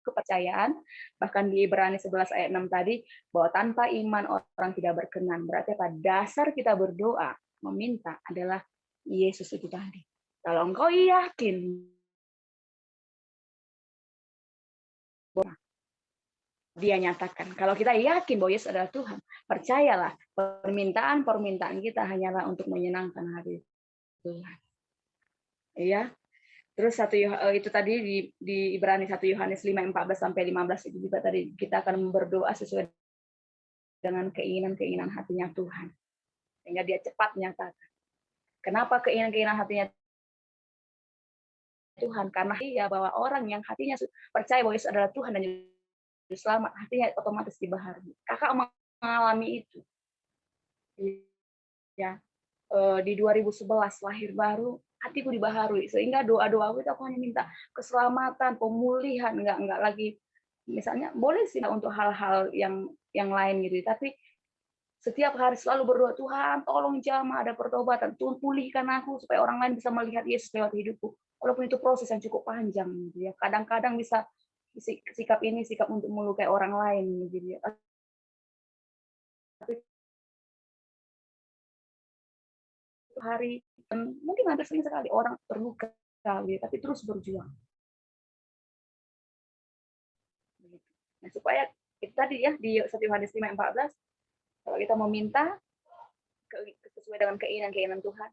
kepercayaan, bahkan di Ibrani 11 ayat 6 tadi, bahwa tanpa iman orang tidak berkenan. Berarti apa? Dasar kita berdoa, meminta adalah Yesus itu tadi. Kalau engkau yakin, dia nyatakan. Kalau kita yakin bahwa Yesus adalah Tuhan, percayalah, permintaan kita hanyalah untuk menyenangkan hati Tuhan. Ya. Terus itu tadi di Ibrani 1 Yohanes 5:14 sampai 15 itu juga tadi kita akan berdoa sesuai dengan keinginan hatinya Tuhan. Sehingga dia cepat menyatakan. Kenapa keinginan hatinya Tuhan? Karena dia bahwa orang yang hatinya percaya bahwa Yesus adalah Tuhan dan Yesus selamat, hatinya otomatis dibaharui. Kakak mengalami itu. Ya. Di 2011 lahir baru, hatiku dibaharui, sehingga doa-doa itu aku hanya minta keselamatan, pemulihan, enggak lagi misalnya boleh sih untuk hal-hal yang lain gitu, tapi setiap hari selalu berdoa, Tuhan tolong jamah ada pertobatan, Tuhan pulihkan aku supaya orang lain bisa melihat Yesus lewat hidupku, walaupun itu proses yang cukup panjang gitu ya, kadang-kadang bisa sikap untuk melukai orang lain gitu ya, tapi hari mungkin hampir sering sekali orang terluka gitu, tapi terus berjuang. Nah, supaya itu tadi ya di 1 Yohanes 5:14 kalau kita meminta sesuai dengan keinginan Tuhan,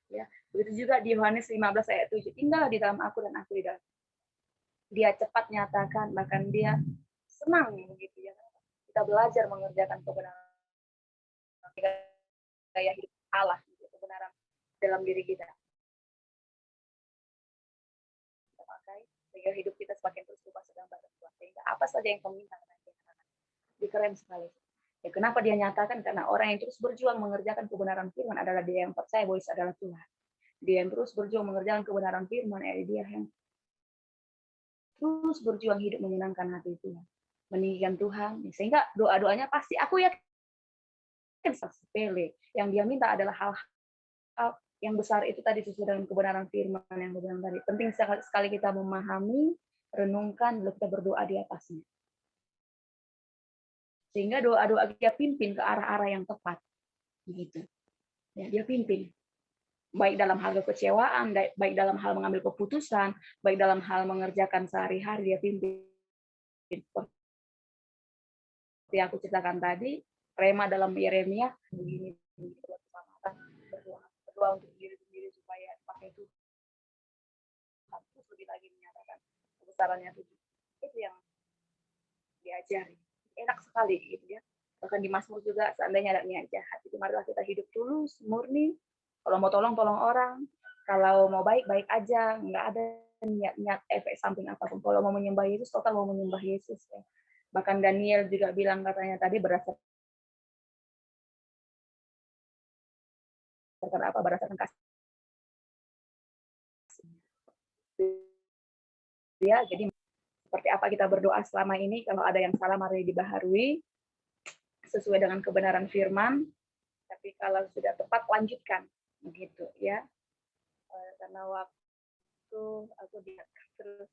ya. Begitu juga di Yohanes 15 ayat 7, tinggallah di dalam aku dan aku di dalam. Dia cepat nyatakan, bahkan dia senang begitu ya. Kita belajar mengerjakan kebenaran gaya hidup Allah, kebenaran dalam diri kita. Kita pakai sehingga hidup kita semakin terus berubah segambar Tuhan. Sehingga apa saja yang kau minta keren sekali. Ya, kenapa dia nyatakan? Karena orang yang terus berjuang mengerjakan kebenaran firman adalah dia yang percaya bahwa Yesus adalah Tuhan. Dia yang terus berjuang mengerjakan kebenaran firman, dia yang terus berjuang hidup menyenangkan hati Tuhan, meninggikan Tuhan. Sehingga doa-doanya pasti aku yakin sepele. Yang dia minta adalah hal-hal yang besar itu tadi sesuai dengan kebenaran firman yang benar tadi. Penting sekali kita memahami, renungkan, lalu kita berdoa di atasnya. Sehingga doa-doa dia pimpin ke arah-arah yang tepat. Begitu. Ya, dia pimpin. Baik dalam hal kekecewaan, baik dalam hal mengambil keputusan, baik dalam hal mengerjakan sehari-hari, dia pimpin. Seperti aku ceritakan tadi, Rema dalam Yeremia, begini, berdoa untuk diri sendiri supaya pakai itu. Terus lebih lagi menyatakan kebesarannya itu yang diajari. Enak sekali gitu ya. Bahkan di Mazmur juga seandainya ada niat jahat itu marilah kita hidup tulus, murni. Kalau mau tolong orang, kalau mau baik aja, nggak ada niat efek samping apapun. Kalau mau menyembah Yesus, total mau menyembah Yesus ya. Bahkan Daniel juga bilang katanya tadi berdasarkan apa? Berdasarkan kasih. Ya, jadi seperti apa kita berdoa selama ini, kalau ada yang salah mari dibaharui sesuai dengan kebenaran firman, tapi kalau sudah tepat lanjutkan begitu ya. Karena waktu aku terus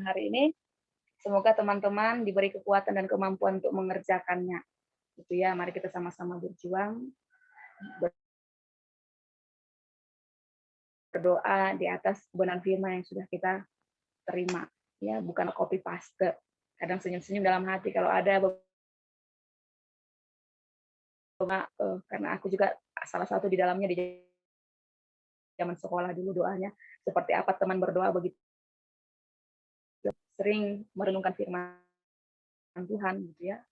hari ini, semoga teman-teman diberi kekuatan dan kemampuan untuk mengerjakannya. Gitu ya, mari kita sama-sama berjuang, berdoa di atas kebenaran firman yang sudah kita terima. Ya, bukan copy paste. Kadang senyum-senyum dalam hati kalau ada karena aku juga salah satu di dalamnya di zaman sekolah dulu doanya seperti apa teman berdoa begitu sering merenungkan firman Tuhan gitu ya,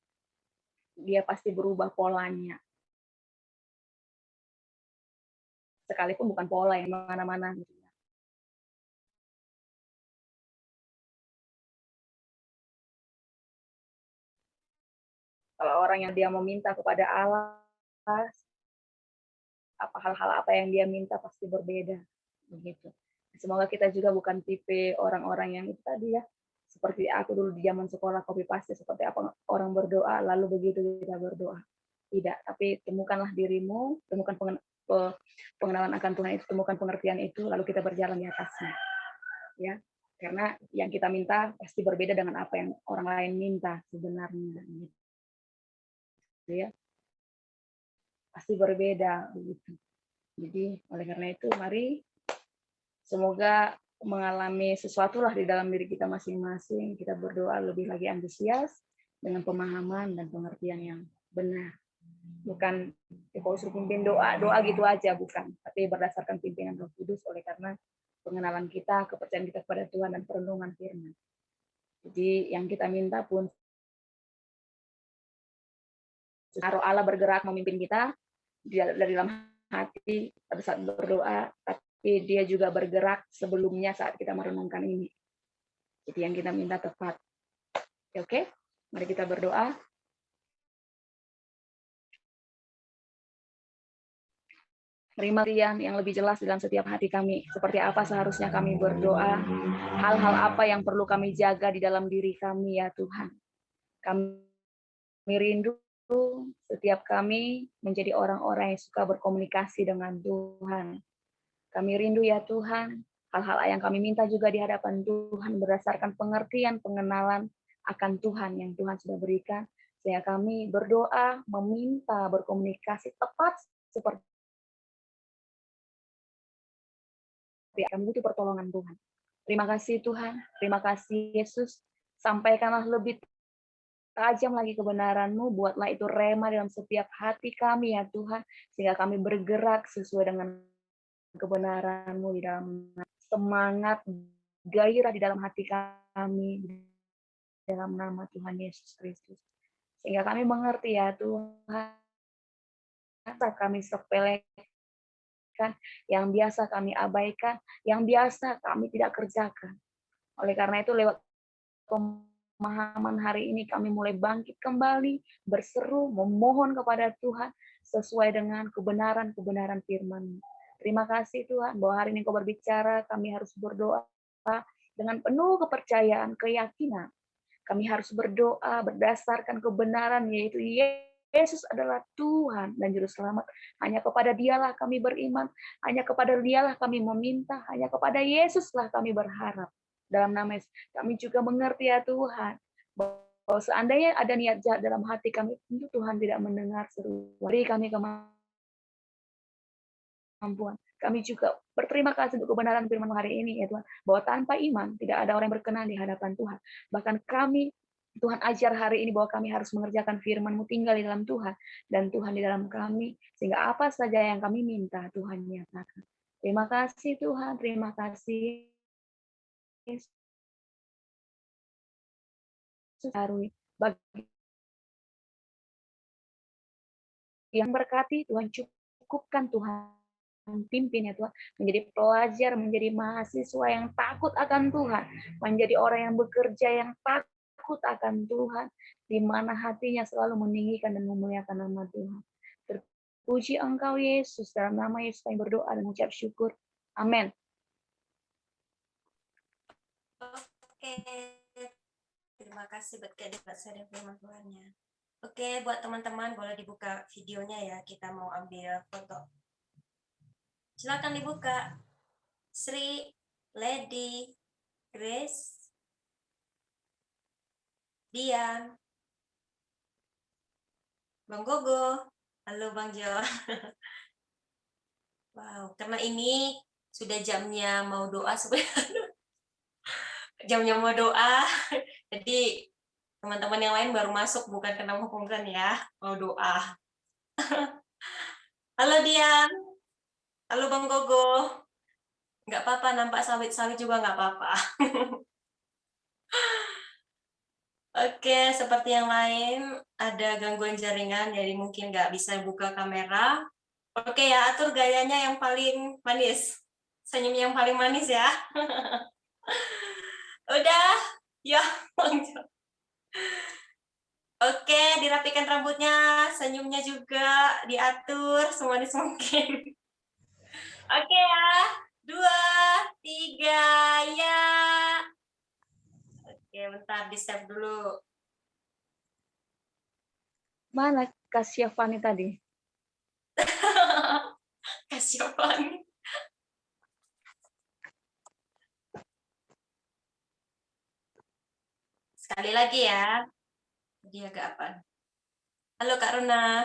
dia pasti berubah polanya sekalipun bukan pola yang mana-mana gitu ya. Kalau orang yang dia meminta kepada Allah, hal-hal apa yang dia minta pasti berbeda begitu. Semoga kita juga bukan tipe orang-orang yang itu tadi ya, seperti aku dulu di zaman sekolah copy paste seperti apa orang berdoa lalu begitu kita berdoa. Tidak, tapi temukanlah dirimu, temukan pengenalan akan Tuhan itu, temukan pengertian itu, lalu kita berjalan di atasnya. Ya, karena yang kita minta pasti berbeda dengan apa yang orang lain minta sebenarnya. Gitu ya, pasti berbeda begitu. Jadi oleh karena itu mari semoga mengalami sesuatu lah di dalam diri kita masing-masing. Kita berdoa lebih lagi antusias dengan pemahaman dan pengertian yang benar. Bukan kalau suruh pimpin doa gitu aja, bukan. Tapi berdasarkan pimpinan Roh Kudus oleh karena pengenalan kita, kepercayaan kita kepada Tuhan dan perenungan firman. Jadi yang kita minta pun Roh Allah bergerak memimpin kita dari dalam hati pada saat berdoa, tapi dia juga bergerak sebelumnya saat kita merenungkan ini. Jadi yang kita minta tepat. Oke, mari kita berdoa. Terima yang lebih jelas dalam setiap hati kami. Seperti apa seharusnya kami berdoa, hal-hal apa yang perlu kami jaga di dalam diri kami ya Tuhan. Kami rindu setiap kami menjadi orang-orang yang suka berkomunikasi dengan Tuhan. Kami rindu ya Tuhan, hal-hal yang kami minta juga di hadapan Tuhan berdasarkan pengertian, pengenalan akan Tuhan yang Tuhan sudah berikan. Sehingga kami berdoa, meminta, berkomunikasi tepat seperti kami butuh pertolongan Tuhan. Terima kasih Tuhan, terima kasih Yesus. Sampaikanlah lebih tajam lagi kebenaran-Mu, buatlah itu rema dalam setiap hati kami ya Tuhan, sehingga kami bergerak sesuai dengan kebenaran-Mu di dalam semangat, gairah di dalam hati kami, dalam nama Tuhan Yesus Kristus. Sehingga kami mengerti ya Tuhan, kami sepelekan, yang biasa kami abaikan, yang biasa kami tidak kerjakan. Oleh karena itu lewat pemahaman hari ini kami mulai bangkit kembali, berseru, memohon kepada Tuhan sesuai dengan kebenaran-kebenaran firman-Mu. Terima kasih Tuhan bahwa hari ini Kau berbicara, kami harus berdoa dengan penuh kepercayaan, keyakinan. Kami harus berdoa berdasarkan kebenaran, yaitu Yesus adalah Tuhan dan Juru Selamat. Hanya kepada Dialah kami beriman, hanya kepada Dialah kami meminta, hanya kepada Yesuslah kami berharap. Dalam nama Yesus, kami juga mengerti ya Tuhan, bahwa seandainya ada niat jahat dalam hati kami, tentu Tuhan tidak mendengar seruan. Beri kami kemampuan. Kami juga berterima kasih untuk kebenaran firman hari ini ya Tuhan, bahwa tanpa iman tidak ada orang yang berkenan di hadapan Tuhan. Bahkan kami, Tuhan ajar hari ini bahwa kami harus mengerjakan firman-Mu, tinggal di dalam Tuhan, dan Tuhan di dalam kami, sehingga apa saja yang kami minta, Tuhan nyatakan. Terima kasih Tuhan, terima kasih. Bagi yang berkati, Tuhan cukupkan Tuhan. Pimpin ya Tuhan, menjadi pelajar, menjadi mahasiswa yang takut akan Tuhan, menjadi orang yang bekerja yang takut akan Tuhan, di mana hatinya selalu meninggikan dan memuliakan nama Tuhan. Terpuji Engkau Yesus, dalam nama Yesus kami berdoa dan mengucap syukur. Amin. Oke, terima kasih buat keadaan firman Tuhannya. Oke, buat teman-teman boleh dibuka videonya ya, kita mau ambil foto. Silakan dibuka. Sri, Lady, Grace, Dian, Bang Gogo, halo Bang Jo. Wow, karena ini sudah jamnya mau doa sebenarnya. Jamnya mau doa. Jadi teman-teman yang lain baru masuk, bukan kena hukumkan ya, mau doa. Halo Dian, halo Bang Gogo. Nggak apa-apa, nampak sawit-sawit juga nggak apa-apa. Oke, seperti yang lain, ada gangguan jaringan, jadi mungkin nggak bisa buka kamera. Oke ya, atur gayanya yang paling manis. Senyum yang paling manis ya. Udah, ya. Oke, dirapikan rambutnya, senyumnya juga diatur semanis mungkin. Oke ya, 2, 3, ya. Oke, bentar di-save dulu. Mana Kak Syafani tadi? Kasihan. Sekali lagi ya. Dia agak apa? Halo Kak Runa.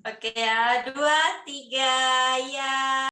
Oke ya, 2, 3, ya.